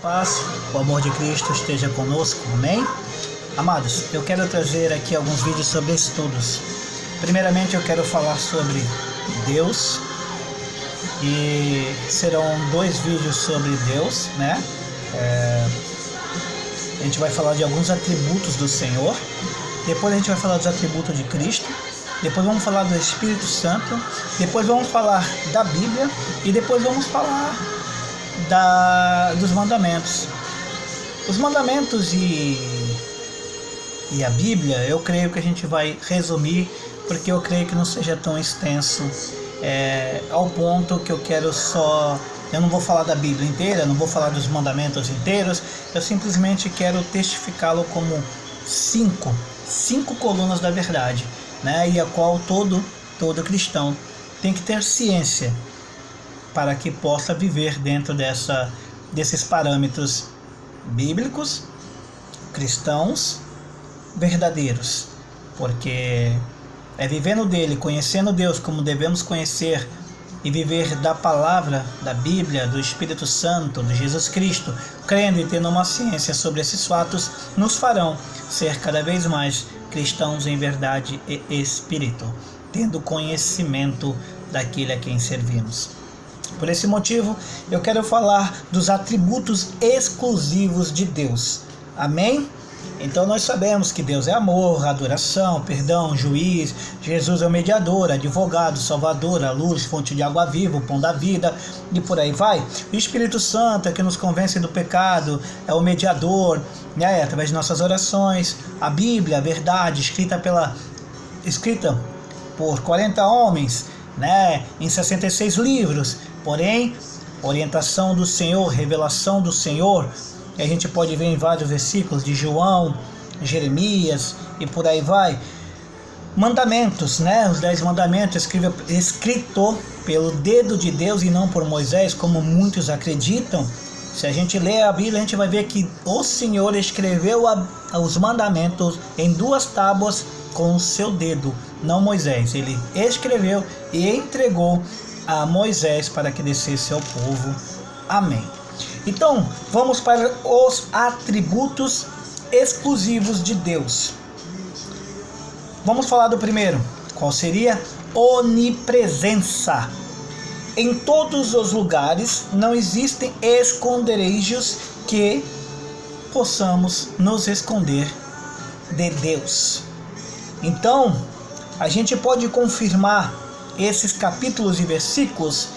Paz, o amor de Cristo esteja conosco, amém? Amados, eu quero trazer aqui alguns vídeos sobre estudos. Primeiramente eu quero falar sobre Deus, e serão 2 vídeos sobre Deus, né? A gente vai falar de alguns atributos do Senhor, depois a gente vai falar dos atributos de Cristo, depois vamos falar do Espírito Santo, depois vamos falar da Bíblia e depois vamos falar dos mandamentos. Os mandamentos e a Bíblia, eu creio que a gente vai resumir, porque eu creio que não seja tão extenso, ao ponto que eu não vou falar da Bíblia inteira, não vou falar dos mandamentos inteiros, eu simplesmente quero testificá-lo como cinco colunas da verdade, né? E a qual todo cristão tem que ter ciência para que possa viver dentro desses parâmetros bíblicos, cristãos, verdadeiros, porque é vivendo dele, conhecendo Deus como devemos conhecer, e viver da palavra, da Bíblia, do Espírito Santo, de Jesus Cristo, crendo e tendo uma ciência sobre esses fatos, nos farão ser cada vez mais cristãos em verdade e espírito, tendo conhecimento daquele a quem servimos. Por esse motivo, eu quero falar dos atributos exclusivos de Deus. Amém? Então nós sabemos que Deus é amor, adoração, perdão, juiz, Jesus é o mediador, advogado, salvador, a luz, fonte de água viva, o pão da vida, e por aí vai. O Espírito Santo é que nos convence do pecado, é o mediador, né, através de nossas orações. A Bíblia, a verdade, escrita por 40 homens, né, em 66 livros, porém, orientação do Senhor, revelação do Senhor, que a gente pode ver em vários versículos de João, Jeremias e por aí vai. Mandamentos, né? Os 10 mandamentos escrito pelo dedo de Deus e não por Moisés, como muitos acreditam. Se a gente ler a Bíblia, a gente vai ver que o Senhor escreveu os mandamentos em 2 tábuas com o seu dedo, não Moisés. Ele escreveu e entregou a Moisés para que descesse ao povo. Amém. Então, vamos para os atributos exclusivos de Deus. Vamos falar do primeiro. Qual seria? Onipresença. Em todos os lugares não existem esconderijos que possamos nos esconder de Deus. Então, a gente pode confirmar esses capítulos e versículos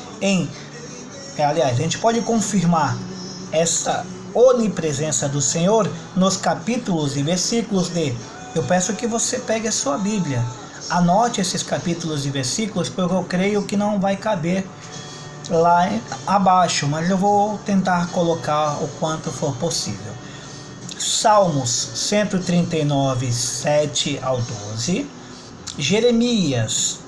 a gente pode confirmar essa onipresença do Senhor nos capítulos e versículos eu peço que você pegue a sua Bíblia, anote esses capítulos e versículos, porque eu creio que não vai caber lá abaixo, mas eu vou tentar colocar o quanto for possível. Salmos 139, 7 ao 12, Jeremias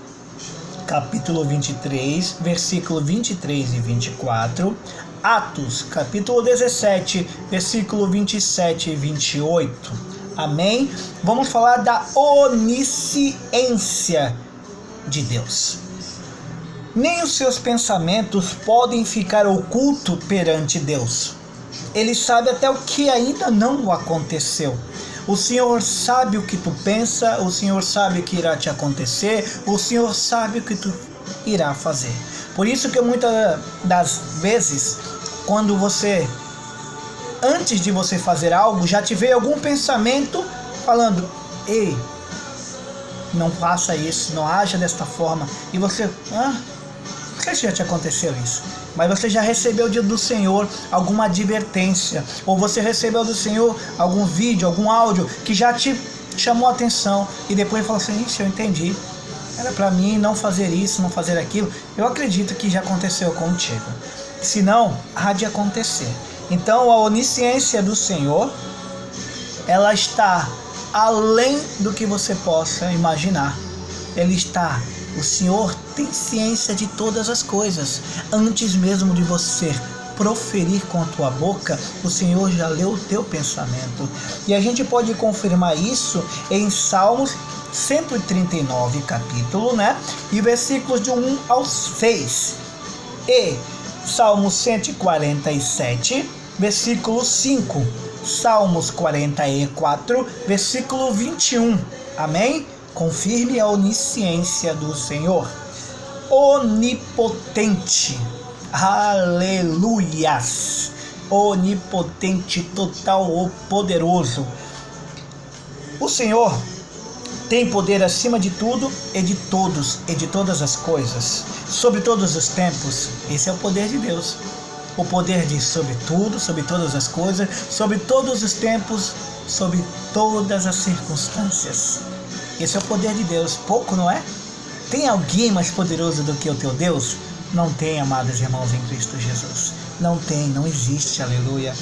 capítulo 23, versículo 23 e 24, Atos, capítulo 17, versículo 27 e 28. Amém? Vamos falar da onisciência de Deus. Nem os seus pensamentos podem ficar ocultos perante Deus. Ele sabe até o que ainda não aconteceu. O Senhor sabe o que tu pensa, o Senhor sabe o que irá te acontecer, o Senhor sabe o que tu irá fazer. Por isso que muitas das vezes, quando antes de você fazer algo, já te veio algum pensamento falando: ei, não faça isso, não haja desta forma. E você, não sei se já te aconteceu isso, mas você já recebeu do Senhor alguma advertência, ou você recebeu do Senhor algum vídeo, algum áudio que já te chamou a atenção, e depois falou assim: eu entendi, era para mim não fazer isso, não fazer aquilo. Eu acredito que já aconteceu contigo, se não, há de acontecer. Então a onisciência do Senhor, ela está além do que você possa imaginar. O Senhor tem ciência de todas as coisas. Antes mesmo de você proferir com a tua boca, o Senhor já leu o teu pensamento. E a gente pode confirmar isso em Salmos 139, capítulo, né? E versículos de 1 ao 6. E Salmo 147, versículo 5. Salmos 44, versículo 21. Amém? Confirme a onisciência do Senhor. Onipotente. Aleluias. Onipotente, total, o poderoso. O Senhor tem poder acima de tudo e de todos e de todas as coisas, sobre todos os tempos. Esse é o poder de Deus. O poder de sobre tudo, sobre todas as coisas, sobre todos os tempos, sobre todas as circunstâncias. Esse é o poder de Deus. Pouco, não é? Tem alguém mais poderoso do que o teu Deus? Não tem, amados irmãos em Cristo Jesus. Não tem, não existe, aleluia.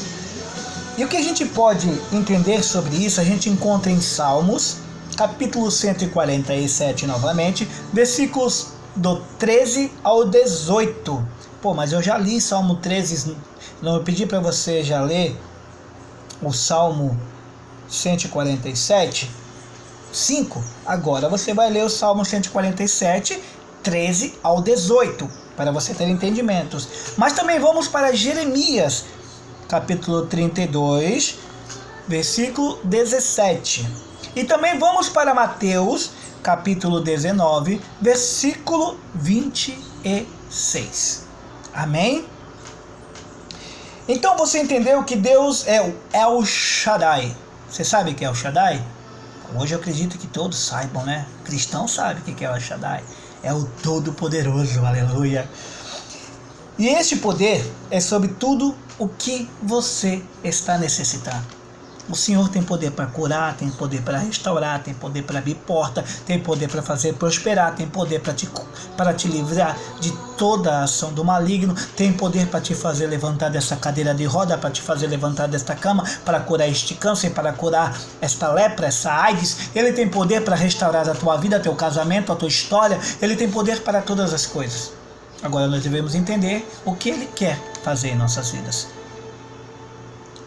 E o que a gente pode entender sobre isso, a gente encontra em Salmos, capítulo 147 novamente, versículos do 13 ao 18. Pô, mas eu já li Salmo 13, não, eu pedi para você já ler o Salmo 147, 5. Agora você vai ler o Salmo 147, 13 ao 18, para você ter entendimentos. Mas também vamos para Jeremias, capítulo 32, versículo 17. E também vamos para Mateus, capítulo 19, versículo 26. Amém? Então você entendeu que Deus é o El Shaddai. Você sabe o que é o Shaddai? Hoje eu acredito que todos saibam, né? Cristão sabe o que é o El Shaddai. É o Todo-Poderoso, aleluia. E este poder é sobre tudo o que você está necessitando. O Senhor tem poder para curar, tem poder para restaurar, tem poder para abrir porta, tem poder para fazer prosperar, tem poder para te livrar de toda a ação do maligno, tem poder para te fazer levantar dessa cadeira de roda, para te fazer levantar desta cama, para curar este câncer, para curar esta lepra, essa AIDS. Ele tem poder para restaurar a tua vida, teu casamento, a tua história. Ele tem poder para todas as coisas. Agora nós devemos entender o que Ele quer fazer em nossas vidas.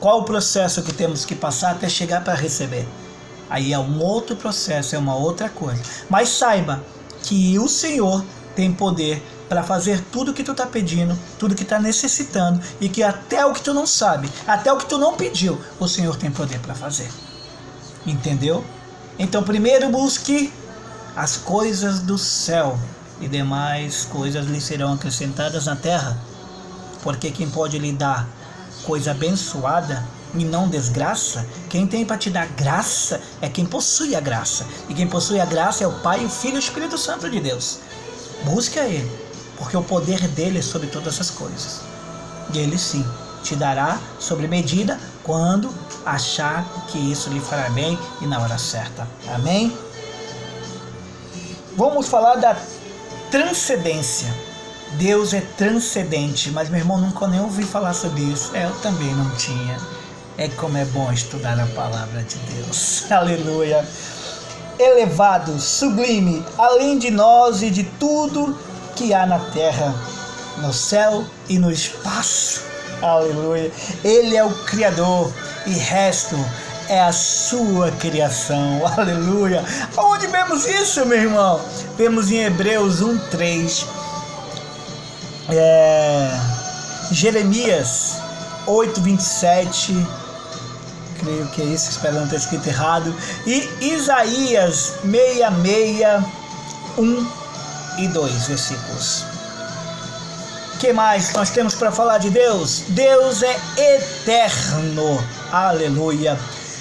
Qual o processo que temos que passar até chegar para receber? Aí é um outro processo, é uma outra coisa. Mas saiba que o Senhor tem poder para fazer tudo que tu está pedindo, tudo que está necessitando, e que até o que tu não sabe, até o que tu não pediu, o Senhor tem poder para fazer. Entendeu? Então primeiro busque as coisas do céu, e demais coisas lhe serão acrescentadas na terra. Porque quem pode lhe dar coisa abençoada e não desgraça, quem tem para te dar graça é quem possui a graça. E quem possui a graça é o Pai, o Filho e o Espírito Santo de Deus. Busque a Ele, porque o poder dele é sobre todas as coisas. E Ele sim te dará sobre medida quando achar que isso lhe fará bem e na hora certa. Amém? Vamos falar da transcendência. Deus é transcendente, mas meu irmão nunca nem ouvi falar sobre isso. Eu também não tinha. É como é bom estudar a palavra de Deus. Aleluia. Elevado, sublime, além de nós e de tudo que há na terra, no céu e no espaço. Aleluia. Ele é o Criador e resto é a sua criação. Aleluia. Onde vemos isso, meu irmão? Vemos em Hebreus 1:3. Jeremias 8:27, creio que é isso, espero não ter escrito errado, e Isaías 66, 1 e 2 versículos. O que mais nós temos para falar de Deus? Deus é eterno, aleluia,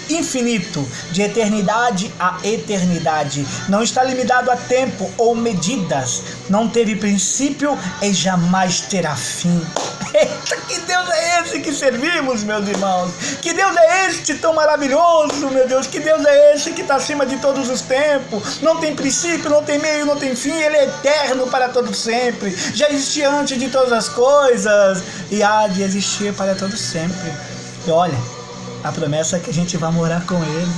infinito, de eternidade a eternidade, não está limitado a tempo ou medidas, não teve princípio e jamais terá fim. Eita, que Deus é esse que servimos, meus irmãos? Que Deus é este tão maravilhoso, meu Deus? Que Deus é esse que está acima de todos os tempos? Não tem princípio, não tem meio, não tem fim. Ele é eterno para todo sempre. Já existia antes de todas as coisas e há de existir para todo sempre. E olha, a promessa é que a gente vai morar com Ele.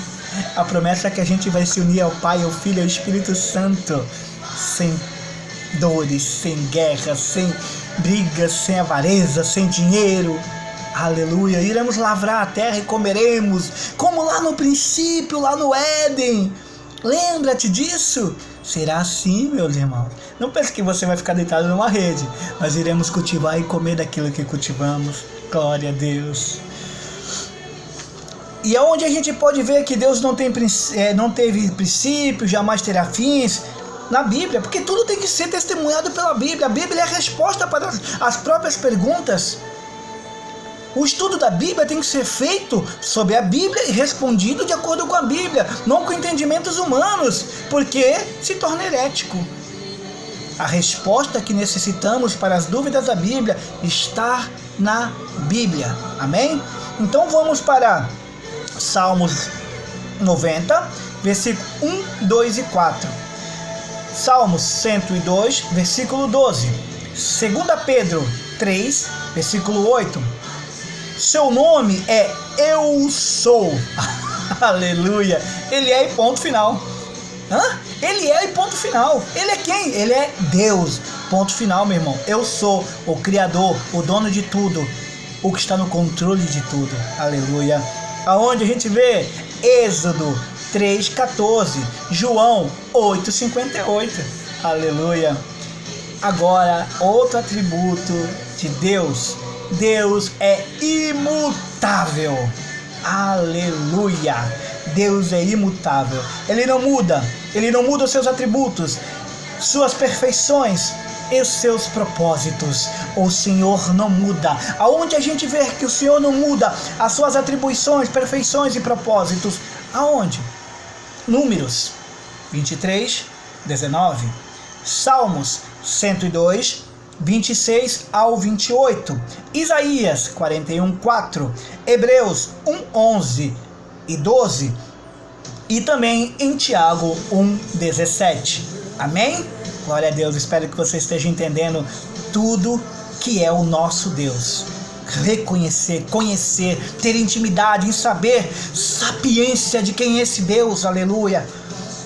A promessa é que a gente vai se unir ao Pai, ao Filho e ao Espírito Santo, sem dores, sem guerras, sem brigas, sem avareza, sem dinheiro. Aleluia. Iremos lavrar a terra e comeremos, como lá no princípio, lá no Éden. Lembra-te disso? Será assim, meus irmãos. Não pense que você vai ficar deitado numa rede. Nós iremos cultivar e comer daquilo que cultivamos. Glória a Deus. E aonde a gente pode ver que Deus não teve princípios, jamais terá fins? Na Bíblia, porque tudo tem que ser testemunhado pela Bíblia. A Bíblia é a resposta para as próprias perguntas. O estudo da Bíblia tem que ser feito sobre a Bíblia e respondido de acordo com a Bíblia, não com entendimentos humanos, porque se torna herético. A resposta que necessitamos para as dúvidas da Bíblia está na Bíblia. Amém? Então vamos para Salmos 90, versículo 1, 2 e 4. Salmos 102, versículo 12. 2 Pedro 3, versículo 8. Seu nome é Eu Sou. Aleluia. Ele é e ponto final. Ele é e ponto final. Ele é quem? Ele é Deus. Ponto final, meu irmão. Eu sou o Criador, o dono de tudo, o que está no controle de tudo. Aleluia. Aonde a gente vê? Êxodo 3:14, João 8:58. Aleluia. Agora, outro atributo de Deus. Deus é imutável. Aleluia. Deus é imutável. Ele não muda os seus atributos, suas perfeições e seus propósitos. O Senhor não muda. Aonde a gente vê que o Senhor não muda as suas atribuições, perfeições e propósitos? Aonde? Números 23:19, Salmos 102, 26 ao 28, Isaías 41:4, Hebreus 1:11 e 12, e também em Tiago 1:17. Amém? Glória a Deus, espero que você esteja entendendo tudo que é o nosso Deus. Reconhecer, conhecer, ter intimidade em saber, sapiência de quem é esse Deus, aleluia.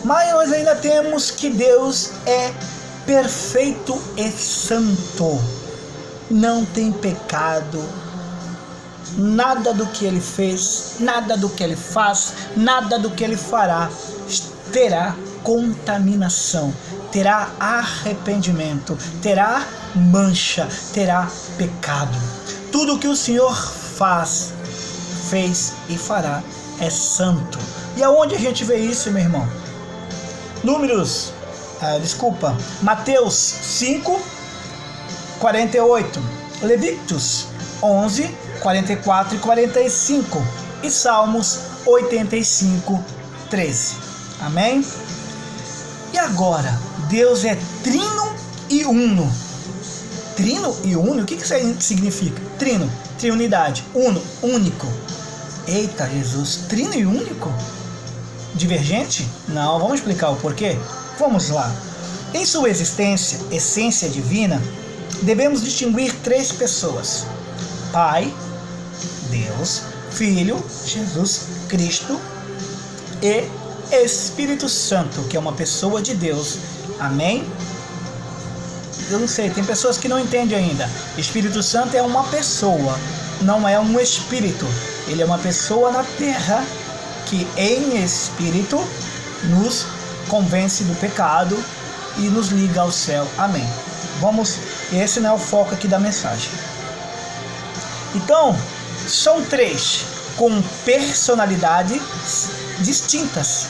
Mas nós ainda temos que Deus é perfeito e santo, não tem pecado. Nada do que ele fez, nada do que ele faz, nada do que ele fará terá contaminação, terá arrependimento, terá mancha, terá pecado. Tudo que o Senhor fez e fará é santo. E aonde a gente vê isso, meu irmão? Mateus 5:48, Levíticos 11:44 e 45 e Salmos 85:13. Amém? E agora, Deus é trino e uno. Trino e uno, o que isso aí significa? Trino, triunidade, uno, único. Eita Jesus, trino e único? Divergente? Não, vamos explicar o porquê? Vamos lá. Em sua essência divina, devemos distinguir três pessoas: Pai, Deus, Filho, Jesus Cristo e Espírito Santo, que é uma pessoa de Deus. Amém? Eu não sei, tem pessoas que não entendem ainda. Espírito Santo é uma pessoa, não é um espírito. Ele é uma pessoa na terra que em espírito nos convence do pecado e nos liga ao céu. Amém. Esse não é o foco aqui da mensagem. Então, são três com personalidades distintas.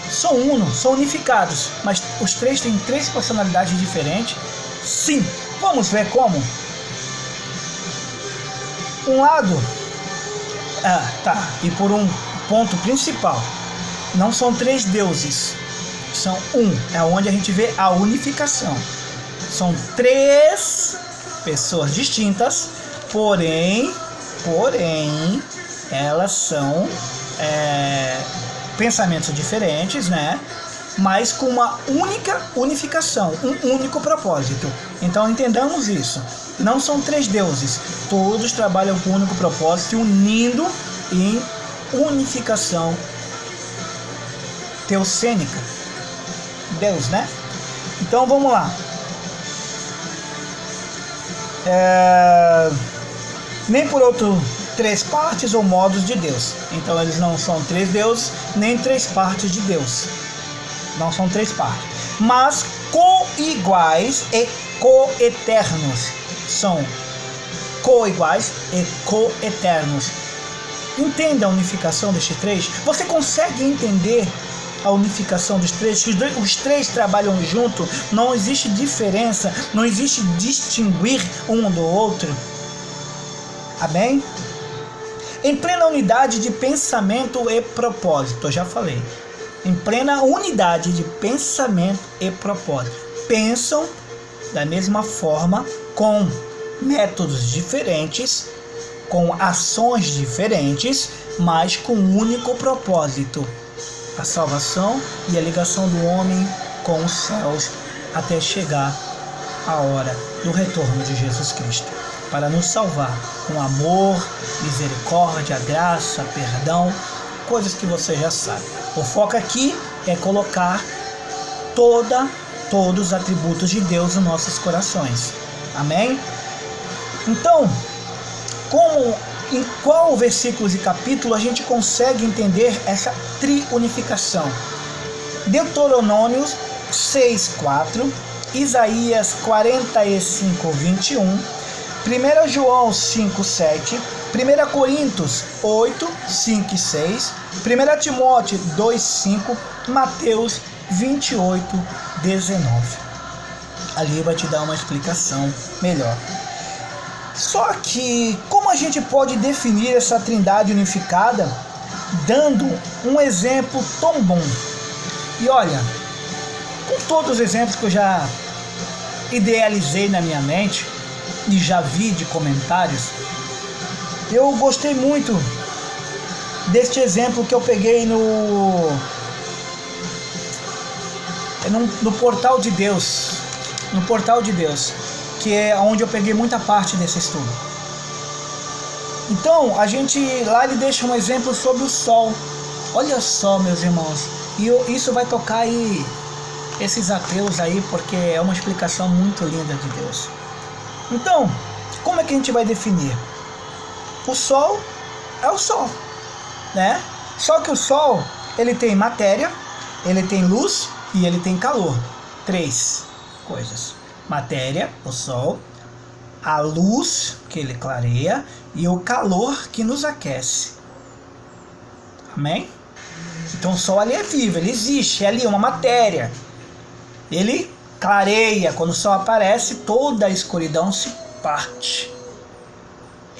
São unificados, mas os três têm três personalidades diferentes. Sim, vamos ver como. Um lado, e por um ponto principal, não são três deuses, são é onde a gente vê a unificação. São três pessoas distintas, porém, elas são pensamentos diferentes, né? Mas com uma única unificação, um único propósito. Então entendamos isso. Não são três deuses, todos trabalham com um único propósito, unindo em unificação teocênica. Deus, né? Então vamos lá. Nem por outro três partes ou modos de Deus. Então eles não são três deuses, nem três partes de Deus. Não são três partes. Mas co-iguais e co-eternos. São co-iguais e co-eternos. Entenda a unificação destes três? Você consegue entender a unificação dos três? Os três trabalham junto, não existe diferença, não existe distinguir um do outro. Amém? Em plena unidade de pensamento e propósito, eu já falei. Em plena unidade de pensamento e propósito. Pensam da mesma forma, com métodos diferentes, com ações diferentes, mas com um único propósito: a salvação e a ligação do homem com os céus, até chegar a hora do retorno de Jesus Cristo, para nos salvar com amor, misericórdia, graça, perdão, coisas que você já sabe. O foco aqui é colocar todos os atributos de Deus nos nossos corações. Amém? Então, em qual versículos e capítulo a gente consegue entender essa triunificação? Deuteronômio 6:4, Isaías 45:21, 1 João 5:7, 1 Coríntios 8:5 e 6, 1 Timóteo 2:5, Mateus 28:19. Ali vai te dar uma explicação melhor. Só que como a gente pode definir essa trindade unificada dando um exemplo tão bom? E olha, com todos os exemplos que eu já idealizei na minha mente e já vi de comentários, eu gostei muito deste exemplo que eu peguei no Portal de Deus, que é onde eu peguei muita parte desse estudo. Então, lá ele deixa um exemplo sobre o sol. Olha só, meus irmãos, e isso vai tocar aí esses ateus aí, porque é uma explicação muito linda de Deus. Então, como é que a gente vai definir? O sol é o sol, né? Só que o sol, ele tem matéria, ele tem luz e ele tem calor. 3 coisas: matéria, o sol, a luz, que ele clareia, e o calor, que nos aquece. Amém? Então o sol ali é vivo, ele existe, é ali uma matéria. Ele clareia, quando o sol aparece, toda a escuridão se parte.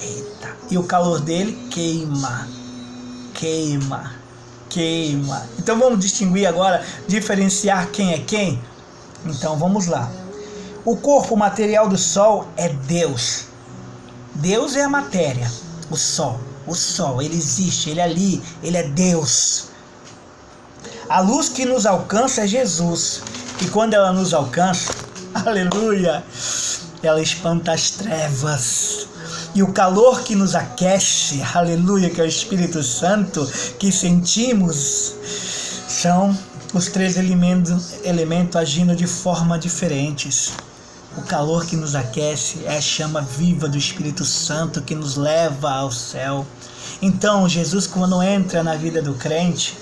Eita! E o calor dele queima. Então vamos distinguir agora, diferenciar quem é quem? Então vamos lá. O corpo material do sol é Deus. Deus é a matéria. O sol, ele existe, ele é ali, ele é Deus. A luz que nos alcança é Jesus. E quando ela nos alcança, aleluia, ela espanta as trevas. E o calor que nos aquece, aleluia, que é o Espírito Santo, que sentimos, são os 3 elementos agindo de forma diferentes. O calor que nos aquece é a chama viva do Espírito Santo que nos leva ao céu. Então, Jesus, quando entra na vida do crente,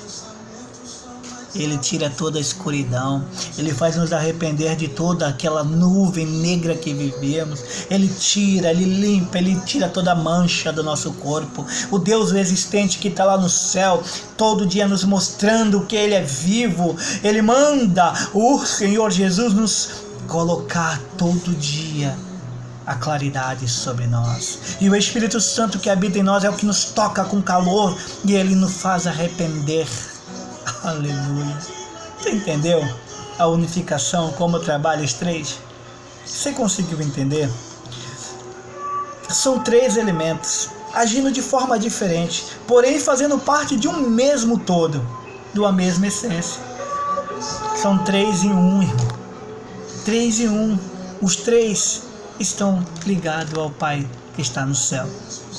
ele tira toda a escuridão, ele faz nos arrepender de toda aquela nuvem negra que vivemos, ele tira, ele limpa, ele tira toda a mancha do nosso corpo. O Deus existente que está lá no céu, todo dia nos mostrando que ele é vivo, ele manda o Senhor Jesus nos colocar todo dia a claridade sobre nós. E o Espírito Santo que habita em nós é o que nos toca com calor e ele nos faz arrepender. Aleluia. Você entendeu a unificação, como trabalha os 3? Você conseguiu entender? São 3 elementos, agindo de forma diferente, porém fazendo parte de um mesmo todo, de uma mesma essência. São 3 em 1, irmão. 3 em 1. Os 3 estão ligados ao Pai que está no céu.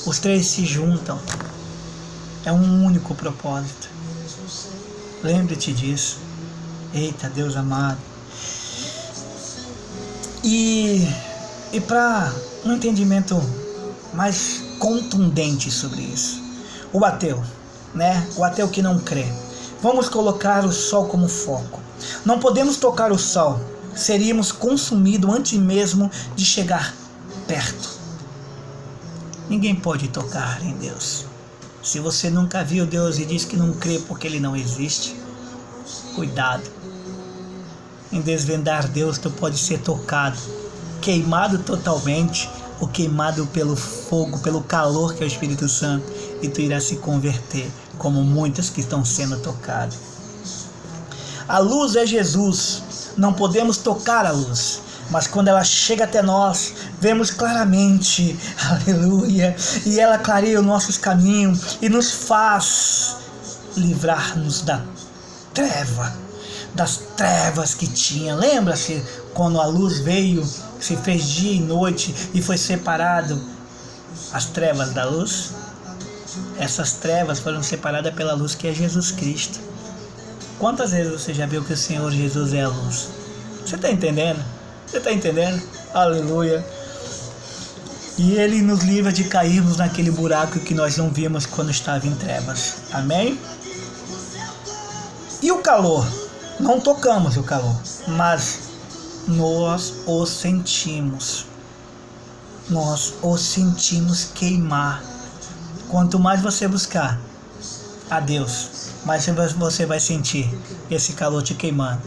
Os 3 se juntam. É um único propósito. Lembre-te disso. Eita, Deus amado. E para um entendimento mais contundente sobre isso, o ateu, né? O ateu que não crê. Vamos colocar o sol como foco. Não podemos tocar o sol. Seríamos consumidos antes mesmo de chegar perto. Ninguém pode tocar em Deus. Se você nunca viu Deus e diz que não crê porque Ele não existe, cuidado. Em desvendar Deus, tu pode ser tocado, queimado totalmente, ou queimado pelo fogo, pelo calor que é o Espírito Santo, e tu irás se converter, como muitos que estão sendo tocados. A luz é Jesus, não podemos tocar a luz, mas quando ela chega até nós, vemos claramente, aleluia, e ela clareia os nossos caminhos e nos faz livrar-nos das trevas que tinha. Lembra-se quando a luz veio, se fez dia e noite e foi separado as trevas da luz? Essas trevas foram separadas pela luz que é Jesus Cristo. Quantas vezes você já viu que o Senhor Jesus é a luz? Você está entendendo? Você está entendendo? Aleluia. E Ele nos livra de cairmos naquele buraco que nós não vimos quando estava em trevas. Amém? E o calor? Não tocamos o calor, mas nós o sentimos. Nós o sentimos queimar. Quanto mais você buscar a Deus, mais você vai sentir esse calor te queimando.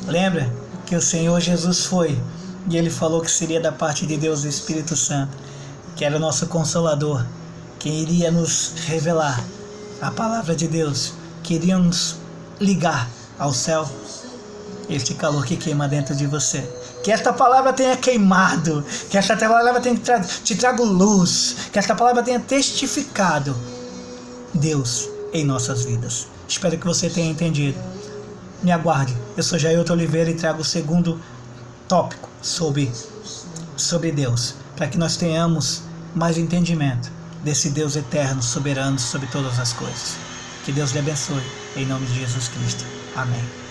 Lembra que o Senhor Jesus foi e Ele falou que seria da parte de Deus o Espírito Santo, que era o nosso Consolador, que iria nos revelar a palavra de Deus, que iria nos ligar ao céu. Este calor que queima dentro de você, que esta palavra tenha queimado, que esta palavra tenha te trago luz, que esta palavra tenha testificado Deus em nossas vidas. Espero que você tenha entendido. Me aguarde. Eu sou Jailton Oliveira e trago o segundo tópico sobre Deus, para que nós tenhamos mais entendimento desse Deus eterno, soberano sobre todas as coisas. Que Deus lhe abençoe, em nome de Jesus Cristo. Amém.